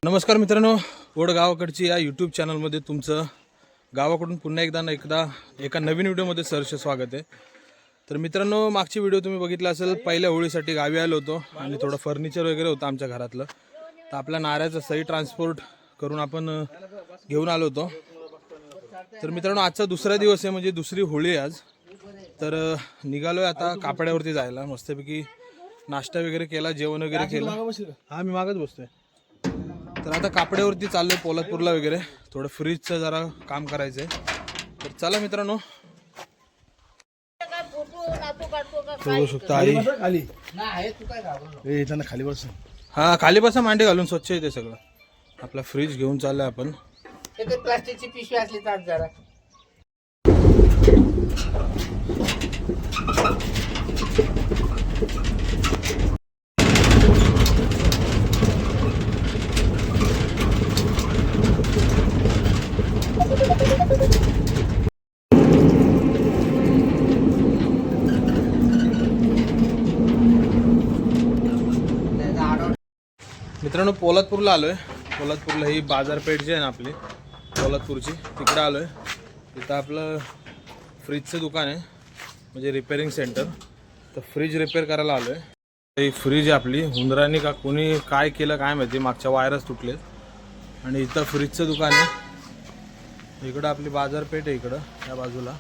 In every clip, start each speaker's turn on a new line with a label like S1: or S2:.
S1: नमस्कार मित्रांनो, ओढ गावाकडची या यूट्यूब चॅनलमध्ये तुमचं गावाकडून पुन्हा एकदा एका नवीन व्हिडिओमध्ये सहर्ष स्वागत आहे. तर मित्रांनो, मागची व्हिडिओ तुम्ही बघितला असेल. पहिल्या होळीसाठी गावी आलो होतो आणि थोडं फर्निचर वगैरे होतं आमच्या घरातलं. तर आपल्या नाऱ्याचं सही ट्रान्सपोर्ट करून आपण घेऊन आलो होतो. तर मित्रांनो, आजचा दुसरा दिवस आहे, म्हणजे दुसरी होळी आहे आज. तर निघालोय आता कापड्यावरती जायला. मस्तपैकी नाश्ता वगैरे केला, जेवण वगैरे केलं. हा, मी मागच बसतोय. तर आता कापड्यावरती चाललोय पोलादपूरला वगैरे. थोडं फ्रीजचं जरा काम करायचंय. तर चला मित्रांनो, बघू शकता आई.
S2: खाली बस.
S1: हा, खाली बसा, मांडी घालून स्वच्छ येते सगळं. आपला फ्रीज घेऊन चाललोय आपण.
S3: प्लास्टिकची पिशवी असली तर जरा
S1: मित्रांनो, पोलादपूरला आलोय. पोलादपूरला ही बाजारपेठ जी आहे ना आपली पोलादपूरची, तिकडे आलोय. तिथं आपलं फ्रीजचं दुकान आहे, म्हणजे रिपेअरिंग सेंटर. तर फ्रीज रिपेअर करायला आलोय. ही फ्रीज आहे आपली. हुंदरांनी का कोणी काय केलं काय माहिती, मागच्या वायरच तुटलेत. आणि इथं फ्रीजचं दुकान आहे. इकडं आपली बाजारपेठ आहे, इकडं त्या बाजूला.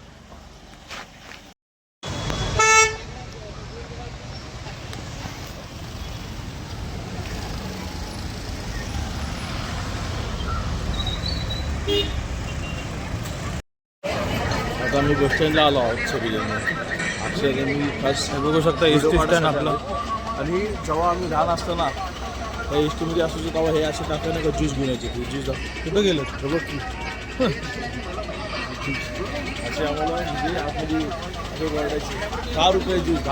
S2: आता मी बस स्टँडला आलो आहोत सगळेजण. अक्षरशः मी खास
S1: बघू शकता एस टी स्टँड आपलं.
S2: आणि जेव्हा आम्ही लहान असताना त्या एस टीमध्ये असायचो तेव्हा हे असे टाकले नाही का, ज्यूस घेण्याचे. ज्यूस
S1: कुठं गेलं
S2: बघ की असे आम्हाला म्हणजे आतमध्ये असे ओरडायचे, 10 रुपये ज्यूस.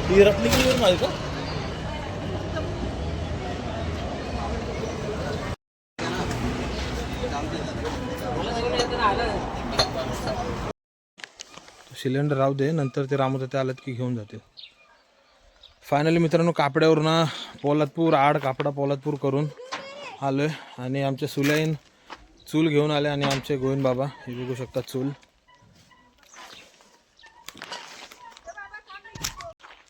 S2: ही रत्नागिरीवरून आहे का?
S1: सिलेंडर राहू दे, नंतर ते रामोते आलेत की घेऊन जातील. फायनली मित्रांनो, कापड्यावरून पोलादपूर आड कापडा पोलादपूर करून आलोय. आणि आमच्या सुलाईन चूल घेऊन आले आणि आमचे गोविंद बाबा, हे बघू शकता चूल.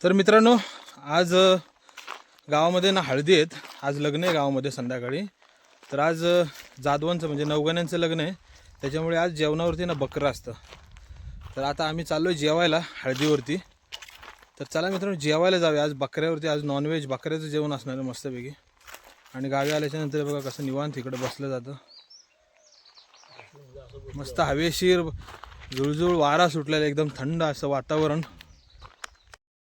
S1: तर मित्रांनो, आज गावामध्ये ना हळदी आहेत. आज लग्न आहे गावामध्ये संध्याकाळी. तर आज जाधवांचं म्हणजे नवगण्यांचं लग्न आहे, त्याच्यामुळे आज जेवणावरती ना बकरं असतं. तर आता आम्ही चाललो आहे जेवायला हळदीवरती. तर चला मित्रांनो, जेवायला जाऊया. आज बकऱ्यावरती, आज नॉनव्हेज बकऱ्याचं जेवण असणार आहे मस्तपैकी. आणि गावी आल्याच्यानंतर बघा कसं निवांत इकडं बसलं जातं. मस्त हवेशीर जुळजुळ वारा सुटलेला, एकदम थंड असं वातावरण.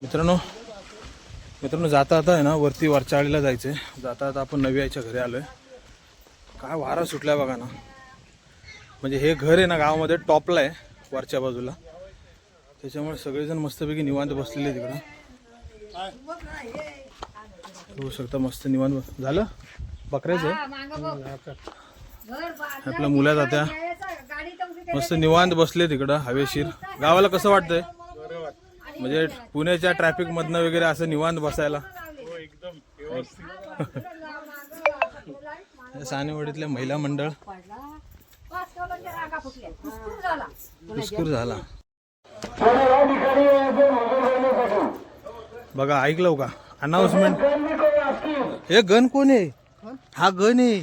S1: मित्रांनो जाता आता आहे ना वरती वरचाळीला जायचं आहे. जाता आता आपण नवी आईच्या घरी आलो आहे. काय वारा सुटला बघा ना. म्हणजे हे घर आहे ना गावामध्ये टॉपला आहे, वरच्या बाजूला. त्याच्यामुळे सगळेजण मस्तपैकी निवांत बसलेले तिकडं. होऊ शकता मस्त निवांत झालं. बकऱ्याचं आपल्या मुला जात्या मस्त निवांत बसले तिकडं हवेशीर. गावाला कसं वाटतंय, म्हणजे पुण्याच्या ट्रॅफिक मधनं वगैरे असं निवांत बसायला. सानेवाडीतले महिला मंडळ पुष्कर झाला बघा. ऐकलं का अनाउन्समेंट? हे गण कोण आहे? हा गण आहे.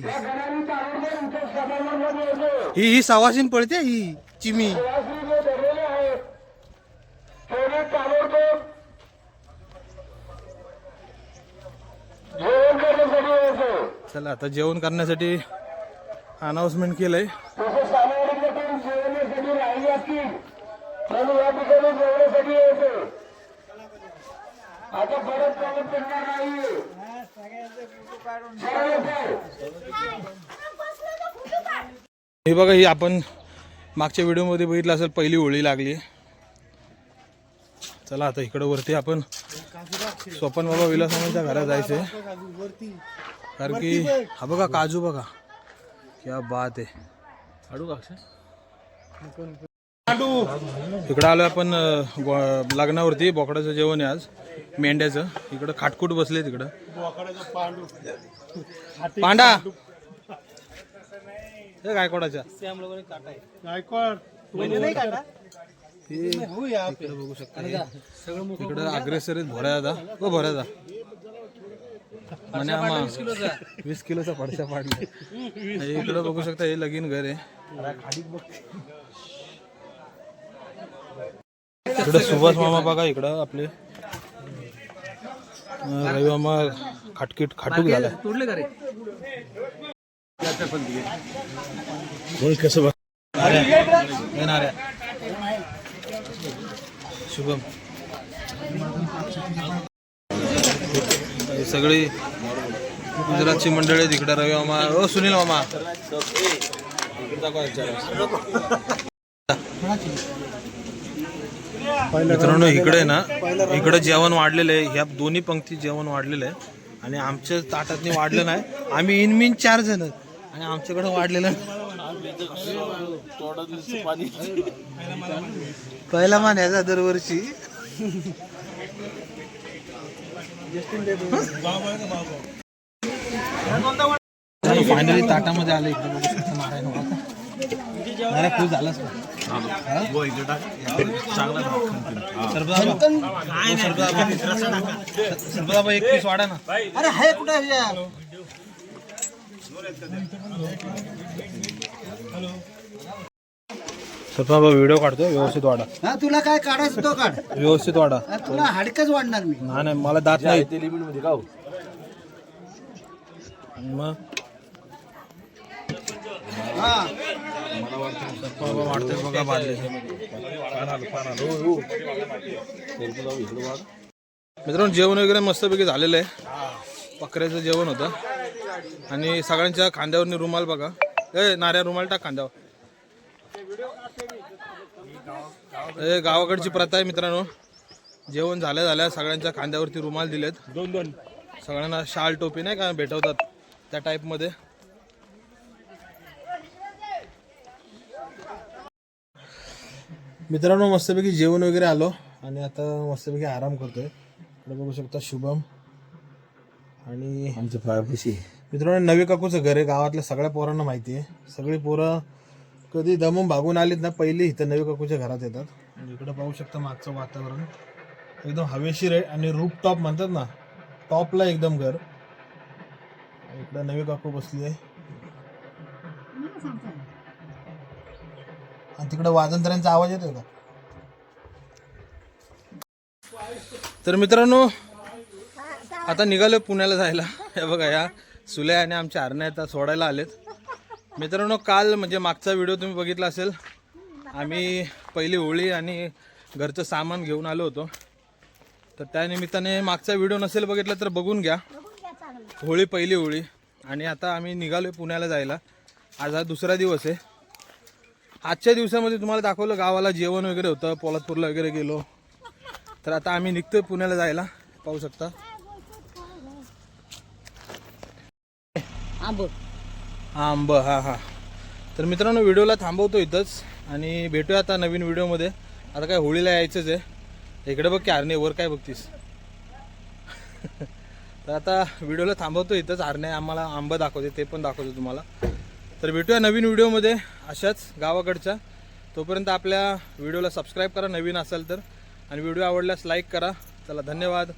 S1: ही सवाशीन पडते, ही चिमी. चला आता जेवण करण्यासाठी अनाउन्समेंट केलंय. हे बघा, ही आपण मागच्या व्हिडिओमध्ये बघितलं असेल, पहिली होळी लागली. चला आता इकडं वरती आपण स्वपन बाबा विलासांच्या घरात जायचंय. कारण की हा बघा काजू बघा क्या बात आहे.
S2: काढू का
S1: इकडं आलो आपण लग्नावरती. बोकडाचं जेवण आहे आज, मेंढ्याचं. इकडं खाटकूट बसले तिकडं. पांडा हे गायकवाडाच्या इकडे बघू शकता. इकडं अग्रेसर आहेत भोऱ्यादा. हो भोऱ्यादा म्हणे आम्हा 20 किलोचा पडशा पाडले. इकडं बघू शकता हे लगीन घर आहे. इकडं सुभाष मामा बघा. इकडं आपले रवी मामा खाटूक झाला.
S2: कसं बघ
S1: येणाऱ्या शुभम हे सगळी गुजरातची मंडळी आहेत. इकडं रवी मामा. ओ सुनील मामा. मित्रांनो इकडे ना, इकडे जेवण वाढलेलं आहे. ह्या दोन्ही पंक्ती जेवण वाढलेलं आहे आणि आमच्या ताटातनी वाढलं नाही. आम्ही इनमिन 4 जण आणि आमच्याकडे वाढलेलं पहिला मान याचा दरवर्षी. फायनली ताटामध्ये आलं. इकडे बघू शकता नारायण खुश झालाच सरबदाबा 1 पीस वाढा ना. अरे हाय कुठे सरबदाबा व्हिडिओ काढतोय. व्यवस्थित वाढा.
S3: तुला काय काढायचं तो काढ.
S1: व्यवस्थित वाढा.
S3: तुला हाडकच वाढणार मी.
S1: नाही मला दात नाही.
S2: ते लिमिट मध्ये का
S1: मग वाढतंय बघा बादले. मित्रांनो जेवण वगैरे मस्तपैकी झालेलं आहे. बकऱ्याचं जेवण होतं आणि सगळ्यांच्या खांद्यावरनी रुमाल बघा. नाऱ्या रुमाल टाक खांद्यावर. गावाकडची प्रथा आहे मित्रांनो. जेवण झाल्या सगळ्यांच्या खांद्यावरती रुमाल दिलेत.
S2: 2-2
S1: सगळ्यांना शाल टोपी नाही का भेटवतात त्या टाईपमध्ये. मित्रांनो मस्तपैकी जेवण वगैरे आलो आणि आता मस्तपैकी आराम करतोय. इकडे बघू शकता शुभम आणि
S2: आमच्या पायापाशी.
S1: मित्रांनो नवी काकूचं घर आहे. गावातल्या सगळ्या पोरांना माहिती आहे. सगळी पोरं कधी दमून भागून आलीत ना पहिले इथं नवी काकूच्या घरात येतात. आणि इकडे पाहू शकता मागचं वातावरण एकदम हवेशीर आहे आणि रूप टॉप म्हणतात ना, टॉपला एकदम घर. इकडे नवी काकू बसली आहे आणि तिकडे वाजंत्र्यांचा आवाज येतोय का. तर मित्रांनो आता निघालो पुण्याला जायला. हे बघा या सुल्या आणि आमच्या हरण्या आता सोडायला आलेत. मित्रांनो काल म्हणजे मागचा व्हिडिओ तुम्ही बघितला असेल. आम्ही पहिली होळी आणि घरचं सामान घेऊन आलो होतो. तर त्या निमित्ताने मागचा व्हिडिओ नसेल बघितला तर बघून घ्या. होळी पहिली होळी. आणि आता आम्ही निघालो पुण्याला जायला. आज हा दुसरा दिवस आहे. आजच्या दिवसामध्ये तुम्हाला दाखवलं गावाला जेवण वगैरे होतं. पोलादपूरला वगैरे गेलो. तर आता आम्ही निघतोय पुण्याला जायला. पाहू शकता आंब. हा. तर मित्रांनो व्हिडिओला थांबवतो इथंच आणि भेटूया आता नवीन व्हिडिओमध्ये. आता काय होळीला यायचंच आहे. इकडे बघ की हरणे वर काय बघतीस. तर आता व्हिडिओला थांबवतो इथंच. हरणे आम्हाला आंब दाखवते ते पण दाखवतो तुम्हाला. तर भेटूया नवीन व्हिडिओमध्ये अशाच गावाकडच्या. तोपर्यंत आपल्या व्हिडिओला सबस्क्राईब करा नवीन असाल तर आणि व्हिडिओ आवडल्यास लाईक करा. चला धन्यवाद.